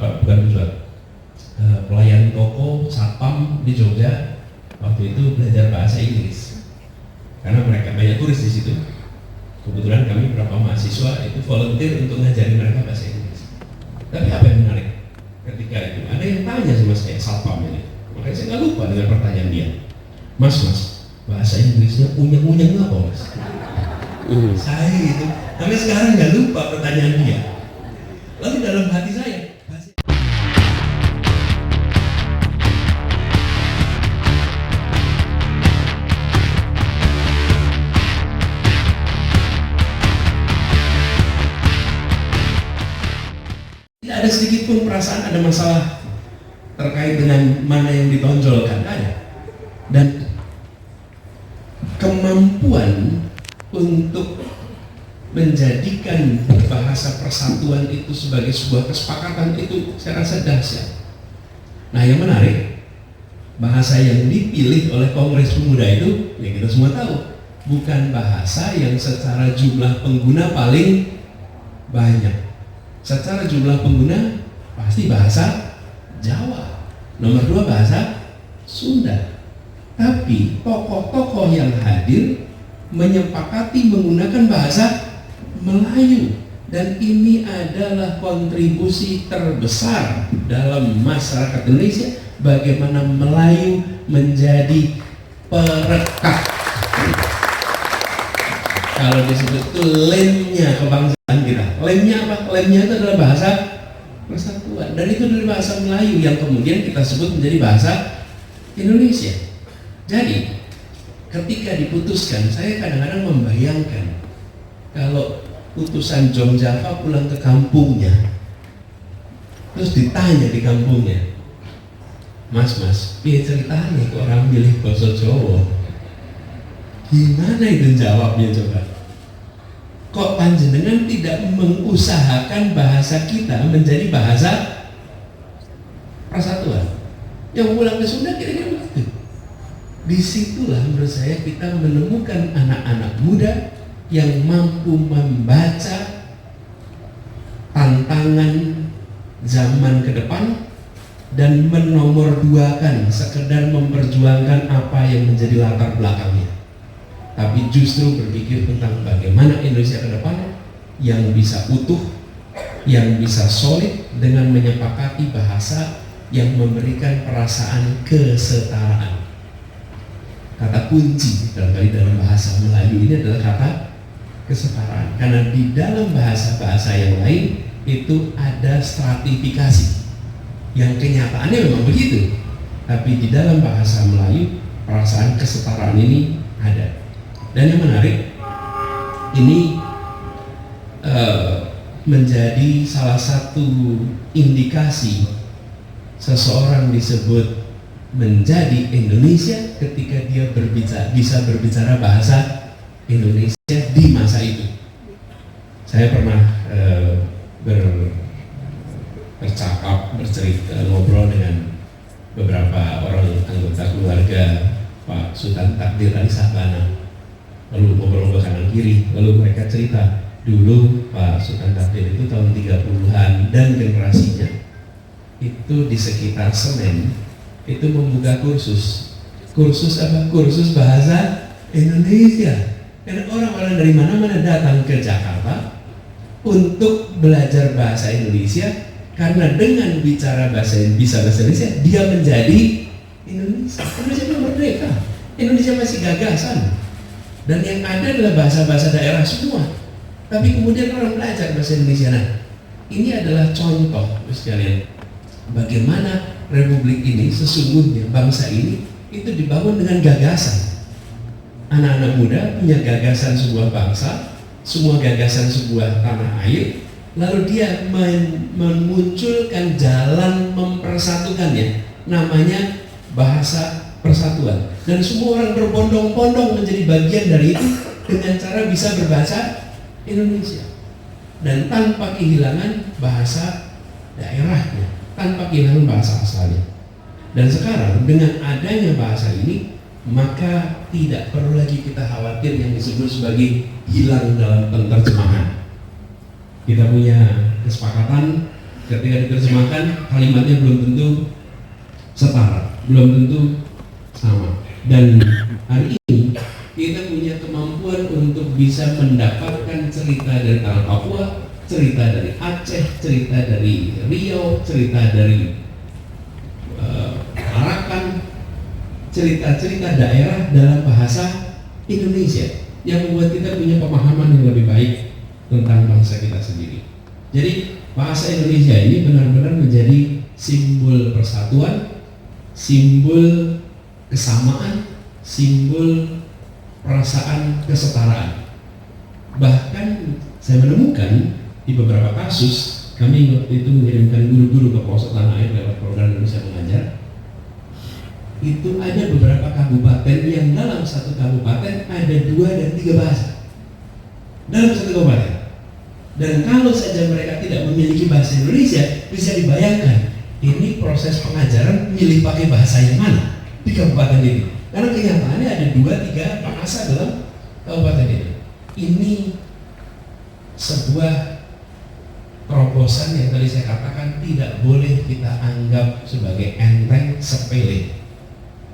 bukan pejuat, pelayan toko satpam di Jogja waktu itu belajar bahasa Inggris karena mereka banyak turis di situ. Kebetulan kami beberapa mahasiswa itu volunteer untuk ngajarin mereka bahasa Inggris. Tapi apa yang menarik ketika itu ada yang tanya sama saya satpam ini, makanya saya nggak lupa dengan pertanyaan dia, mas bahasa Inggrisnya unyeng-unyeng apa mas? Saya itu sampai sekarang nggak lupa pertanyaan dia. Lalu dalam hati saya tidak ada sedikit pun perasaan ada masalah terkait dengan mana yang ditonjolkan, ada. Dan kemampuan untuk menjadikan bahasa persatuan itu sebagai sebuah kesepakatan itu saya rasa dahsyat. Nah yang menarik, bahasa yang dipilih oleh Kongres Pemuda itu, ya kita semua tahu, bukan bahasa yang secara jumlah pengguna paling banyak. Secara jumlah pengguna pasti bahasa Jawa, nomor 2 bahasa Sunda. Tapi tokoh-tokoh yang hadir menyepakati menggunakan bahasa Melayu, dan ini adalah kontribusi terbesar dalam masyarakat Indonesia bagaimana Melayu menjadi perekat. Kalau disebut itu lemnya kebangsaan kita. Lemnya apa? Lemnya itu adalah bahasa persatuan, dan itu dari bahasa Melayu yang kemudian kita sebut menjadi bahasa Indonesia. Jadi ketika diputuskan, saya kadang-kadang membayangkan kalau utusan Jom Java pulang ke kampungnya, terus ditanya di kampungnya, Mas, dia ceritanya kok orang milih bahasa Jawa, gimana itu jawabnya coba? Kok panjenengan tidak mengusahakan bahasa kita menjadi bahasa persatuan? Yang pulang ke Sunda kira-kira begitu. Disitulah menurut saya kita menemukan anak-anak muda yang mampu membaca tantangan zaman ke depan dan menomorduakan sekedar memperjuangkan apa yang menjadi latar belakangnya, tapi justru berpikir tentang bagaimana Indonesia ke depan yang bisa utuh, yang bisa solid dengan menyepakati bahasa yang memberikan perasaan kesetaraan. Kata kunci dalam bahasa Melayu ini adalah kata kesetaraan, karena di dalam bahasa-bahasa yang lain itu ada stratifikasi yang kenyataannya memang begitu, tapi di dalam bahasa Melayu perasaan kesetaraan ini ada. Dan yang menarik, ini menjadi salah satu indikasi seseorang disebut menjadi Indonesia ketika dia bisa berbicara bahasa Indonesia di masa itu. Saya pernah bercerita, ngobrol dengan beberapa orang anggota keluarga Pak Sultan Takdir Ali Sabana, lalu ngobrol kanan kiri, lalu mereka cerita dulu Pak Sultan Takdir itu tahun 30-an dan generasinya itu di sekitar Senen itu membuka kursus apa? Kursus bahasa Indonesia. Karena orang-orang dari mana-mana datang ke Jakarta untuk belajar bahasa Indonesia, karena dengan bicara bahasa Indonesia dia menjadi Indonesia. Indonesia itu merdeka, Indonesia masih gagasan, dan yang ada adalah bahasa-bahasa daerah semua. Tapi kemudian orang belajar bahasa Indonesia. Nah, ini adalah contoh sekalian bagaimana Republik ini sesungguhnya, bangsa ini itu dibangun dengan gagasan. Anak-anak muda punya gagasan sebuah bangsa, semua gagasan sebuah tanah air, lalu dia memunculkan jalan mempersatukannya, namanya bahasa persatuan. Dan semua orang berbondong-bondong menjadi bagian dari itu dengan cara bisa berbahasa Indonesia, dan tanpa kehilangan bahasa daerahnya, tanpa kehilangan bahasa asalnya. Dan sekarang dengan adanya bahasa ini, maka tidak perlu lagi kita khawatir yang disebut sebagai hilang dalam penerjemahan. Kita punya kesepakatan ketika diterjemahkan kalimatnya belum tentu setara, belum tentu sama. Dan hari ini kita punya kemampuan untuk bisa mendapatkan cerita dari tanah Papua, cerita dari Aceh, cerita dari Riau, cerita dari Arakan, cerita-cerita daerah dalam bahasa Indonesia yang membuat kita punya pemahaman yang lebih baik tentang bangsa kita sendiri. Jadi bahasa Indonesia ini benar-benar menjadi simbol persatuan, simbol kesamaan, simbol perasaan kesetaraan. Bahkan saya menemukan di beberapa kasus, kami waktu itu mengirimkan guru-guru ke pelosok tanah air lewat program Indonesia Mengajar. Itu ada beberapa kabupaten yang dalam satu kabupaten ada 2 dan 3 bahasa dalam satu kabupaten. Dan kalau saja mereka tidak memiliki bahasa Indonesia, bisa dibayangkan ini proses pengajaran milih pakai bahasa yang mana di kabupaten ini. Karena kenyataannya ada 2-3 bahasa dalam kabupaten ini. Ini sebuah terobosan yang tadi saya katakan tidak boleh kita anggap sebagai enteng, sepele.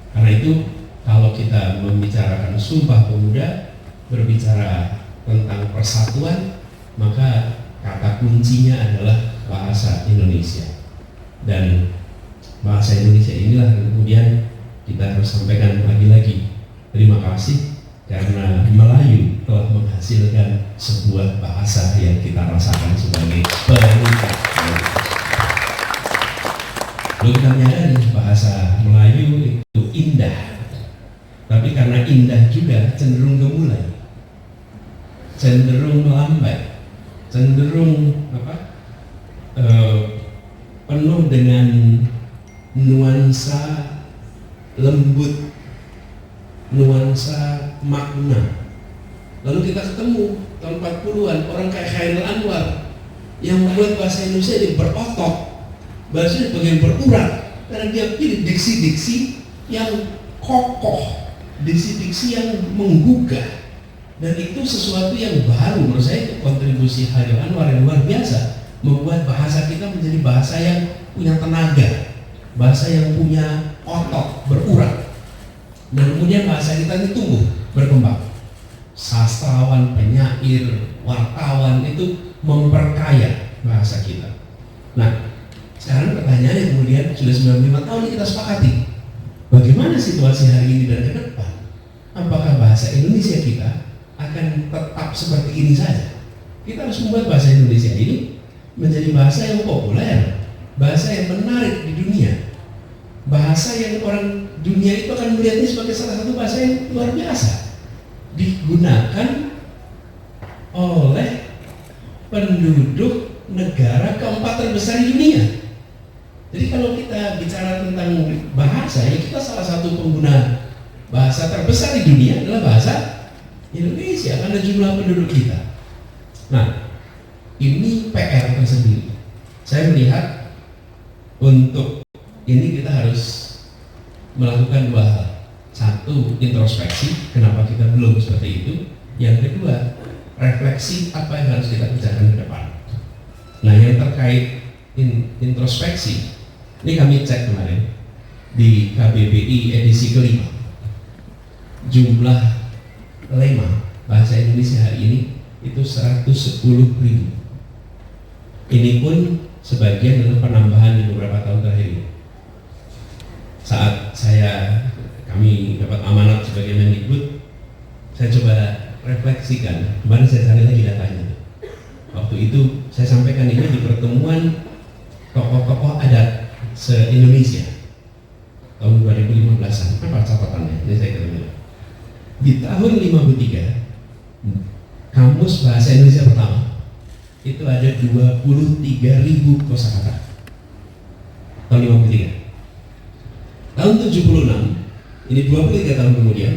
Karena itu kalau kita membicarakan Sumpah Pemuda, berbicara tentang persatuan, maka kata kuncinya adalah bahasa Indonesia. Dan bahasa Indonesia inilah yang kemudian kita harus sampaikan lagi-lagi. Terima kasih karena Melayu telah menghasilkan sebuah bahasa yang kita rasakan sebagai pengikat. Lalu kita menyadari bahasa Melayu itu indah, tapi karena indah juga cenderung gemulai, cenderung melambai, cenderung penuh dengan nuansa lembut, nuansa makna. Lalu kita ketemu tahun 40-an orang kayak Khairil Anwar yang membuat bahasa Indonesia ini berotot, bahasanya bagian berurat, karena dia pilih diksi-diksi yang kokoh, diksi-diksi yang menggugah. Dan itu sesuatu yang baru menurut saya. Itu kontribusi Khairil Anwar yang luar biasa, membuat bahasa kita menjadi bahasa yang punya tenaga, bahasa yang punya otot, berurat. Dan kemudian bahasa kita ini tumbuh, berkembang. Sastrawan, penyair, wartawan itu memperkaya bahasa kita. Nah, sekarang pertanyaannya kemudian sudah 95 tahun kita sepakati, bagaimana situasi hari ini dan ke depan? Apakah bahasa Indonesia kita akan tetap seperti ini saja? Kita harus membuat bahasa Indonesia ini menjadi bahasa yang populer, bahasa yang menarik di dunia, bahasa yang orang dunia itu akan melihatnya sebagai salah satu bahasa yang luar biasa, digunakan oleh penduduk negara keempat terbesar di dunia. Jadi kalau kita bicara tentang bahasa, ya kita salah satu pengguna bahasa terbesar di dunia adalah bahasa Indonesia karena jumlah penduduk kita. Nah, ini PR tersendiri. Saya melihat untuk ini kita harus melakukan 2 hal. Satu, introspeksi, kenapa kita belum seperti itu. Yang kedua, refleksi apa yang harus kita kerjakan ke depan. Nah, yang terkait introspeksi, ini kami cek kemarin di KBBI edisi kelima. Jumlah lema bahasa Indonesia hari ini itu 110.000. Ini pun sebagian dari penambahan di beberapa tahun terakhir ini. Saat kami dapat amanat sebagai Mendikbud, saya coba refleksikan. Kemarin saya cari lagi datanya. Waktu itu saya sampaikan ini di pertemuan tokoh-tokoh adat se-Indonesia tahun 2015-an. Apa catatannya? Ini saya ketemu. Di tahun 53, Kamus Bahasa Indonesia pertama itu ada 23.000 kosakata. Tahun 53. Tahun 76, ini 23 tahun kemudian,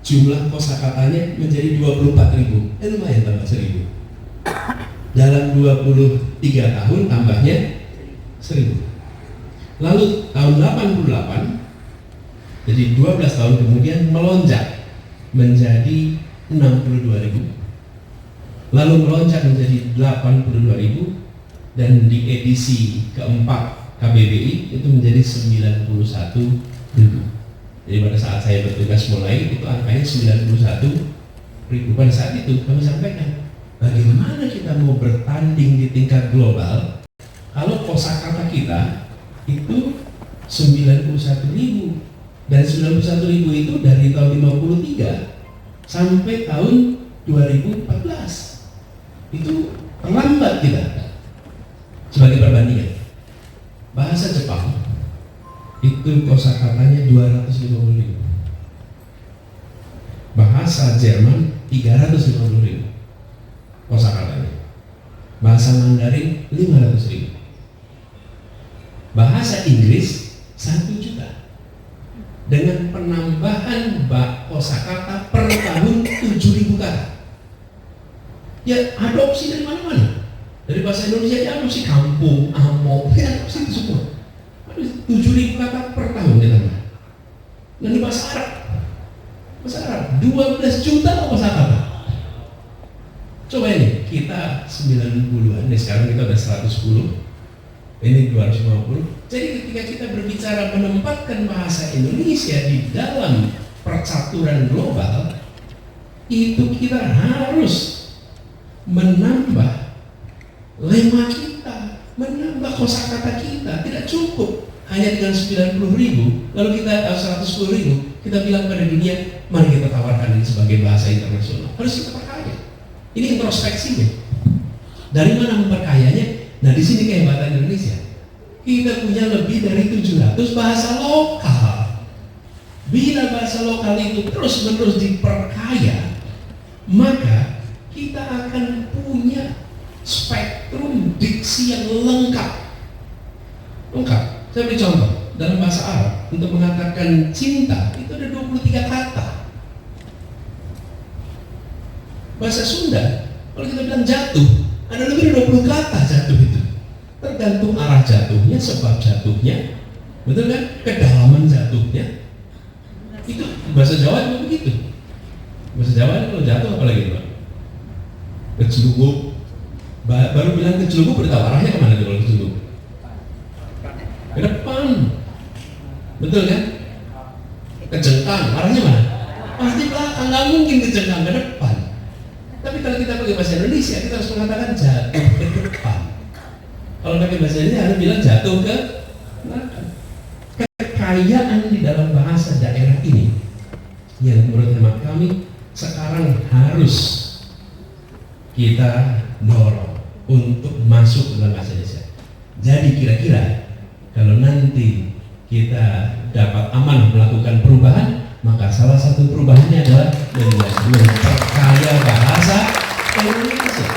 jumlah kosakatanya menjadi 24.000. Lumayan tambah 1.000. Dalam 23 tahun tambahnya 1.000. Lalu tahun 88, jadi 12 tahun kemudian melonjak menjadi 62.000. Lalu melonjak menjadi 82.000. dan di edisi keempat KBBI itu menjadi 91.000. Jadi pada saat saya bertugas mulai itu angkanya 91.000. Pada saat itu kami sampaikan, bagaimana kita mau bertanding di tingkat global kalau kosakata kita itu 91.000, dan 91.000 itu dari tahun 53 sampai tahun 2014. Itu terlambat kita. Sebagai perbandingan, bahasa Jepang itu kosakatanya 250.000, bahasa Jerman 350.000 kosakatanya, bahasa Mandarin 500.000, bahasa Inggris 1 juta, dengan penambahan kosakata per tahun 7.000 kata. Ya adopsi dari mana-mana. Dari bahasa Indonesia diadopsi, kampung, amok, diadopsi itu semua. 7.000 kata per tahun ditambah. Dan di bahasa Arab, 12 juta kosakata. Coba ini, kita 90-an, nih sekarang kita udah 110, ini 250. Jadi ketika kita berbicara menempatkan bahasa Indonesia di dalam percaturan global, itu kita harus menambah lema kita, menambah kosakata kita. Tidak cukup hanya dengan 90.000, lalu kita 110.000, kita bilang pada dunia, mari kita tawarkan ini sebagai bahasa internasional. Harus kita perkaya. Ini introspeksinya. Dari mana memperkayanya? Nah, di sini kehebatan Indonesia. Kita punya lebih dari 700 bahasa lokal. Bila bahasa lokal itu terus-menerus diperkaya, maka kita akan punya spektrum diksi yang lengkap. Saya beri contoh, dalam bahasa Arab untuk mengatakan cinta itu ada 23 kata. Bahasa Sunda, kalau kita bilang jatuh, ada lebih dari 20 kata jatuh itu. Tergantung arah jatuhnya, sebab jatuhnya, betul kan? Kedalaman jatuhnya. Itu bahasa Jawa juga begitu. Bahasa Jawa kalau jatuh apalagi Pak? Keceluguk. Baru bilang keceluguk, beritahu arahnya kemana tuh kalau keceluguk? Ke depan. Betul kan? Kejengkang, arahnya mana? Pasti belakang, nggak mungkin kejengkang ke depan. Tapi kalau kita pakai bahasa Indonesia, kita harus mengatakan jatuh ke depan. Kalau pakai bahasa Indonesia harus bilang jatuh ke belakang. Kekayaan di dalam bahasa daerah ini yang menurut hemat kami sekarang harus kita dorong untuk masuk ke dalam bahasa Indonesia. Jadi kira-kira kalau nanti kita dapat aman melakukan perubahan, maka salah satu perubahannya adalah memperkaya bahasa Indonesia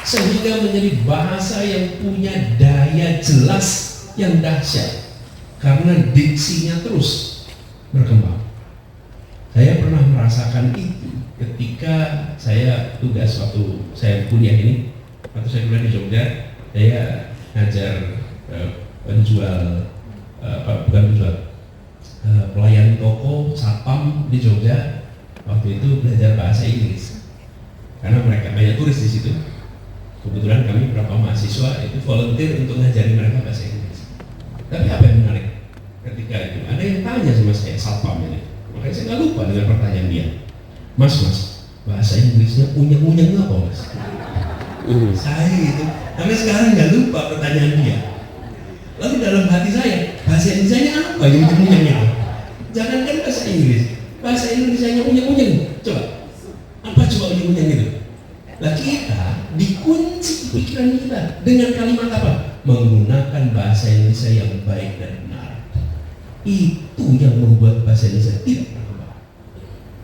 sehingga menjadi bahasa yang punya daya jelas yang dahsyat karena diksinya terus berkembang. Saya pernah merasakan itu ketika saya tugas waktu saya kuliah ini, waktu saya kuliah di Jogja, saya ngajar pelayan toko satpam di Jogja. Waktu itu belajar bahasa Inggris karena mereka banyak turis di situ. Kebetulan kami beberapa mahasiswa itu volunteer untuk ngajari mereka bahasa Inggris. Tapi apa yang menarik ketika itu ada yang tanya sama saya, satpam ini, makanya saya nggak lupa dengan pertanyaan dia, mas bahasa Inggrisnya unyeng-unyeng apa mas? Saya gitu, tapi sekarang nggak lupa pertanyaan dia. Lalu dalam hati saya, bahasa Indonesia apa yang unyeng-unyeng itu? Jangankan bahasa Inggris, bahasa Indonesia-nya unyeng-unyeng. Coba, apa coba unyeng-unyeng itu? Nah kita dikunci pikiran kita dengan kalimat apa? Menggunakan bahasa Indonesia yang baik dan benar. Itu yang membuat bahasa Indonesia tidak berkembang.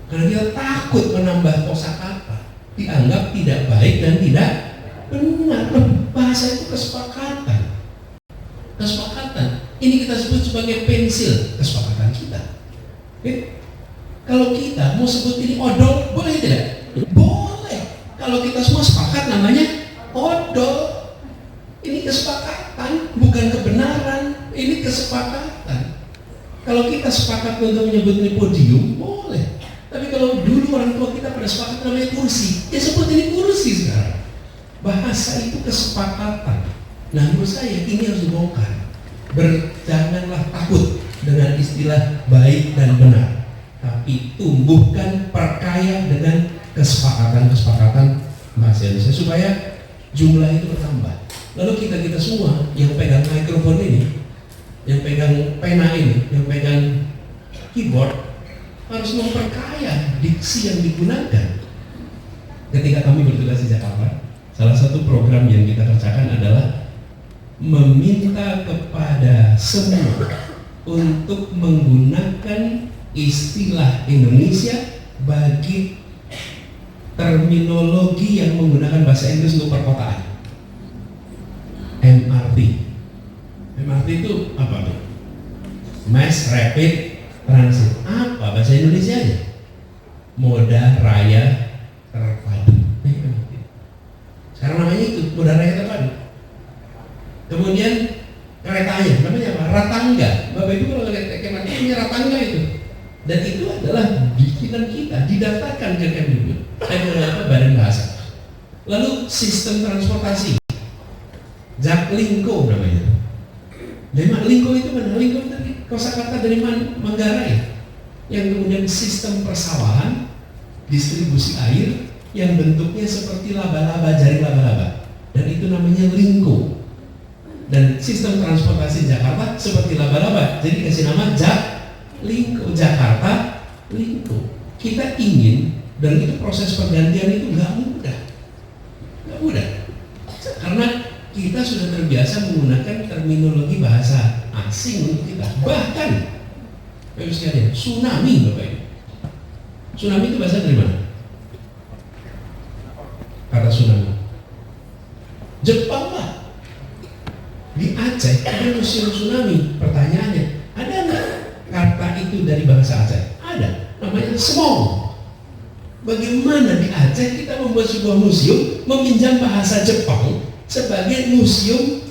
Karena kita takut menambah kosakata, dianggap tidak baik dan tidak benar. Bahasa itu kesepakatan. Ini kita sebut sebagai pensil kesepakatan kita. Kalau kita mau sebut ini odol, boleh tidak? Boleh. Kalau kita semua sepakat namanya odol. Ini kesepakatan, bukan kebenaran. Ini kesepakatan. Kalau kita sepakat untuk menyebut ini podium, boleh. Tapi kalau dulu orang tua kita pada sepakat namanya kursi, ya sebut ini kursi sekarang. Bahasa itu kesepakatan. Nah, menurut saya ini harus dibongkar. Janganlah takut dengan istilah baik dan benar, tapi tumbuhkan, perkaya dengan kesepakatan-kesepakatan bahasa Indonesia supaya jumlah itu bertambah. Lalu kita semua yang pegang mikrofon ini, yang pegang pena ini, yang pegang keyboard harus memperkaya diksi yang digunakan. Ketika kami bertugas di Jakarta, salah satu program yang kita kerjakan adalah meminta kepada semua untuk menggunakan istilah Indonesia bagi terminologi yang menggunakan bahasa Inggris untuk perkotaan. MRT. MRT itu apa tuh? Mass Rapid Transit. Apa bahasa Indonesianya? Moda Raya Terpadu. Sekarang namanya itu Moda Raya Terpadu. Kemudian keretanya namanya apa? Ratangga. Bapak Ibu kalau lihat MRT punya ratangga itu. Dan itu adalah bikinan kita, didaftarkan ke Kemdikbud, Badan Bahasa. Lalu sistem transportasi, Jaklingko namanya. Lingko itu mana? Lingko dari kosakata dari Manggarai, yang kemudian sistem persawahan, distribusi air yang bentuknya seperti laba-laba, jari laba-laba, dan itu namanya lingko. Dan sistem transportasi Jakarta seperti laba-laba, jadi kasih nama Jaklingko, Jakarta Lingko. Kita ingin, dan itu proses pergantian itu nggak mudah, karena kita sudah terbiasa menggunakan terminologi bahasa asing untuk kita. Bahkan, Bapak Ibu sekalian, tsunami, Bapak Ibu. Tsunami itu bahasa dari mana? Kata tsunami. Jepang lah. Di Aceh ada museum tsunami. Pertanyaannya, ada nggak kata itu dari bahasa Aceh? Ada. Namanya smong. Bagaimana di Aceh kita membuat sebuah museum meminjam bahasa Jepang sebagai museum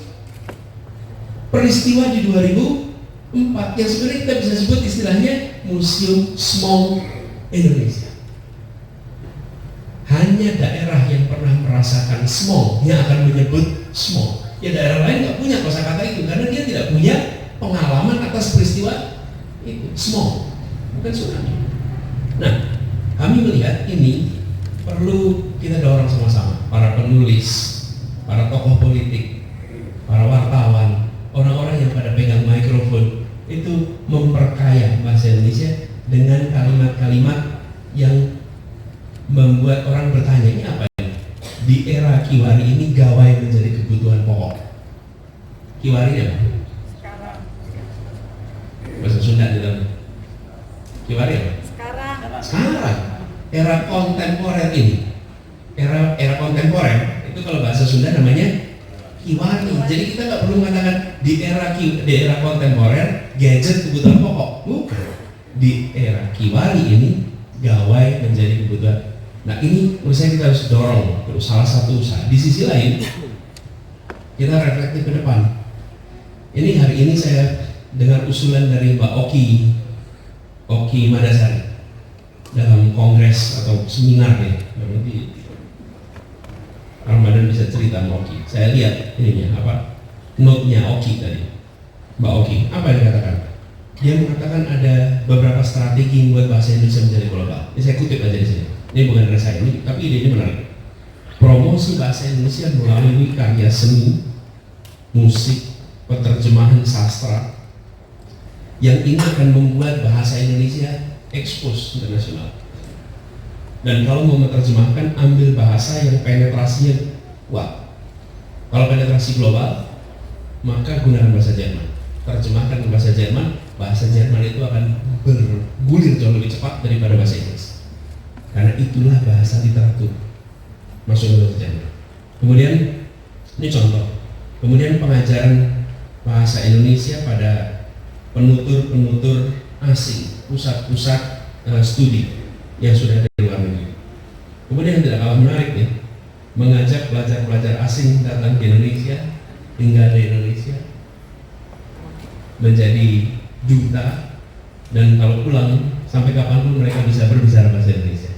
peristiwa di 2004 yang sebenarnya kita bisa sebut istilahnya Museum Smong Indonesia. Hanya daerah yang pernah merasakan smong yang akan menyebut smong. Ya daerah lain nggak punya kosakata itu karena dia tidak punya pengalaman atas peristiwa itu smong, bukan tsunami. Nah, kami melihat ini perlu kita dorong sama-sama, para penulis, para tokoh politik, para wartawan, orang-orang yang pada pegang mikrofon itu memperkaya bahasa Indonesia dengan kalimat-kalimat yang membuat orang bertanya, ini apa ini? Di era Kiwari ini gawai menjadi kebutuhan pokok. Kiwari apa? Bahasa Sunda di dalam Kiwari apa? Sekarang. Era kontemporer ini, era kontemporer itu kalau bahasa Sunda namanya Kiwari. Jadi kita nggak perlu mengatakan di era kontemporer gadget kebutuhan pokok. Bukan. Di era Kiwari ini gawai menjadi kebutuhan. Nah ini menurut saya kita harus dorong terus salah satu usaha. Di sisi lain kita reflektif ke depan. Ini hari ini saya dengar usulan dari Mbak Oki Madasari dalam kongres atau seminar ya. Nanti Ramadan bisa cerita Mbak Oki. Saya lihat ininya apa note-nya Oki tadi. Mbak Oki, apa yang dikatakan? Dia mengatakan ada beberapa strategi membuat bahasa Indonesia menjadi global. Ini saya kutip aja di sini. Ini bukan dari saya, ini, tapi idenya menarik. Promosi bahasa Indonesia melalui karya seni, musik, penerjemahan sastra, yang ini akan membuat bahasa Indonesia ekspos internasional. Dan kalau mau menerjemahkan, ambil bahasa yang penetrasinya kuat. Kalau penetrasi global, maka gunakan bahasa Jerman. Terjemahkan ke bahasa Jerman itu akan bergulir jauh lebih cepat daripada bahasa Inggris. Karena itulah bahasa literatur masuk ke bahasa Jerman. Kemudian, ini contoh. Kemudian pengajaran bahasa Indonesia pada penutur asing, pusat-pusat studi yang sudah ada di luar negeri. Kemudian yang tidak kalah menarik nih, mengajak pelajar-pelajar asing datang ke Indonesia, tinggal di Indonesia, menjadi duta, dan kalau pulang sampai kapanpun mereka bisa berbicara bahasa Indonesia.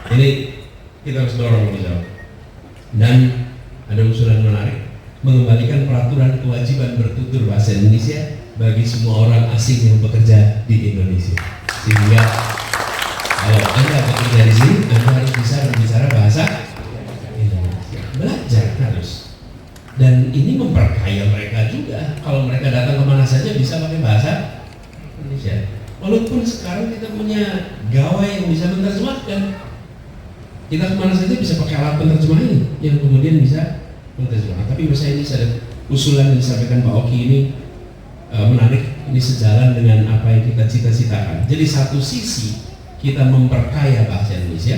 Ini kita harus dorong lebih jauh. Dan ada usulan menarik, mengembalikan peraturan kewajiban bertutur bahasa Indonesia bagi semua orang asing yang bekerja di Indonesia. Sehingga kalau Anda bekerja di sini, Anda harus bisa berbicara bahasa Indonesia. Belajar harus. Dan ini memperkaya mereka juga. Kalau mereka datang kemana saja bisa pakai bahasa Indonesia. Walaupun sekarang kita punya gawai yang bisa menerjemahkan, kita kemana saja bisa pakai alat penerjemah ini yang kemudian bisa menerjemahkan. Tapi menurut saya ini ada usulan yang disampaikan Pak Oki ini menarik, ini sejalan dengan apa yang kita cita-citakan. Jadi satu sisi kita memperkaya bahasa Indonesia,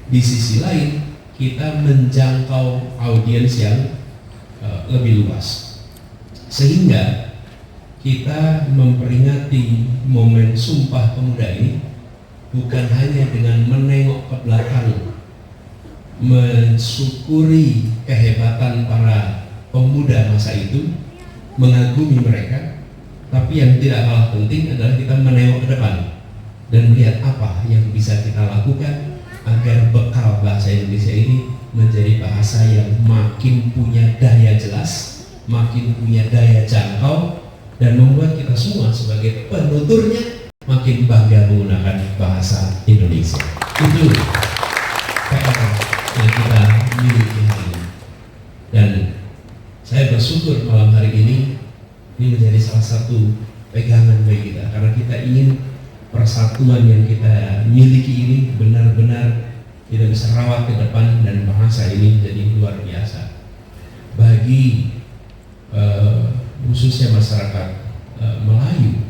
di sisi lain kita menjangkau audiens yang lebih luas, sehingga kita memperingati momen Sumpah Pemuda ini bukan hanya dengan menengok ke belakang, mensyukuri kehebatan para pemuda masa itu, mengagumi mereka, tapi yang tidak kalah penting adalah kita menengok ke depan dan melihat apa yang bisa kita lakukan agar bekal bahasa Indonesia ini menjadi bahasa yang makin punya daya jelas, makin punya daya jangkau, dan membuat kita semua sebagai penuturnya makin bangga menggunakan bahasa Indonesia. Itu PR yang kita miliki hari ini. Dan saya bersyukur malam hari ini menjadi salah satu pegangan bagi kita, karena kita ingin persatuan yang kita miliki ini benar-benar kita bisa rawat ke depan, dan bahasa ini menjadi luar biasa bagi khususnya masyarakat Melayu.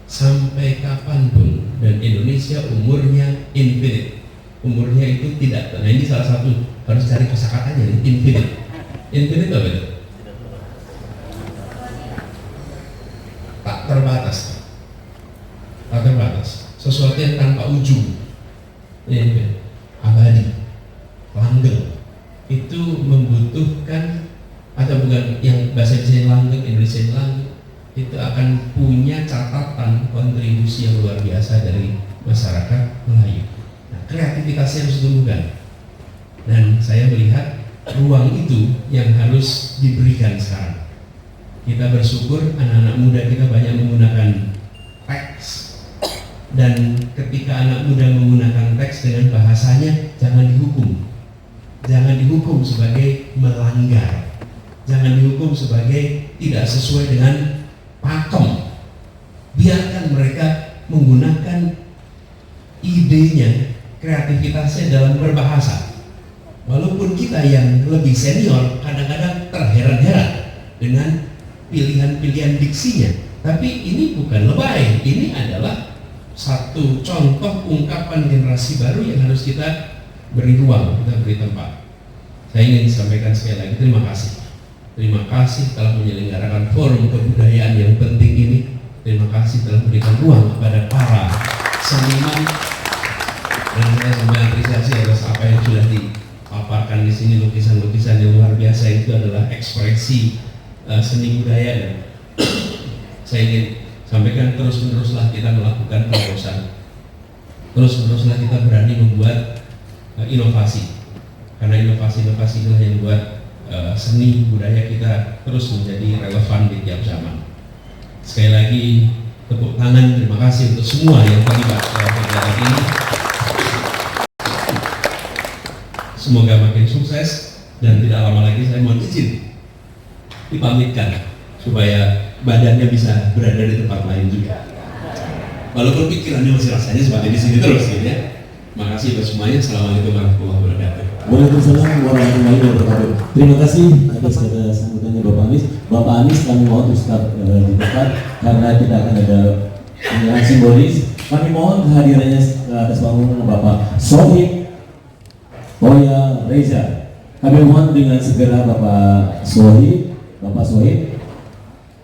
Sampai kapanpun, dan Indonesia umurnya infinite, umurnya itu tidak. Nah ini salah satu harus cari kosakatanya nih, infinite. Infinite apa itu? Tak terbatas. Tak terbatas. Sesuatu yang tanpa ujung. Ini abadi, langgeng. Itu membutuhkan, atau bukan yang bahasa Indonesia langgeng, Indonesia langgeng, itu akan punya catatan kontribusi yang luar biasa dari masyarakat Melayu. Nah, kreativitasnya harus ditumbuhkan, dan saya melihat ruang itu yang harus diberikan sekarang. Kita bersyukur anak-anak muda kita banyak menggunakan teks, dan ketika anak muda menggunakan teks dengan bahasanya, jangan dihukum. Jangan dihukum sebagai melanggar, jangan dihukum sebagai tidak sesuai dengan pakem. Biarkan mereka menggunakan idenya, kreativitasnya dalam berbahasa. Walaupun kita yang lebih senior kadang-kadang terheran-heran dengan pilihan-pilihan diksinya, tapi ini bukan lebay, ini adalah satu contoh ungkapan generasi baru yang harus kita beri ruang, kita beri tempat. Saya ingin sampaikan sekali lagi, terima kasih. Terima kasih telah menyelenggarakan forum kebudayaan yang penting ini. Terima kasih telah memberikan ruang kepada para seniman, dan saya sangat apresiasi atas apa yang sudah dipaparkan di sini, lukisan-lukisan yang luar biasa. Itu adalah ekspresi seni budaya, dan saya ingin sampaikan terus-meneruslah kita melakukan terobosan, terus-meneruslah kita berani membuat inovasi, karena inovasi-inovasi itulah yang membuat seni budaya kita terus menjadi relevan di tiap zaman. Sekali lagi tepuk tangan, terima kasih untuk semua yang terlibat dalam kegiatan ini. Semoga makin sukses, dan tidak lama lagi saya mohon izin dipamitkan supaya badannya bisa berada di tempat lain juga. Walaupun pikirannya masih rasanya seperti di sini terus, gitu ya. Makasih buat semuanya. Assalamualaikum warahmatullahi wabarakatuh. Waalaikumsalam warahmatullahi wabarakatuh. Terima kasih atas sambutannya Bapak Anies. Bapak Anies, kami mohon untuk start di depan karena kita akan ada yang simbolis. Kami mohon kehadirannya atas panggung Bapak Sohib Oya Reza. Kami mohon dengan segera Bapak Sohib,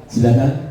silakan.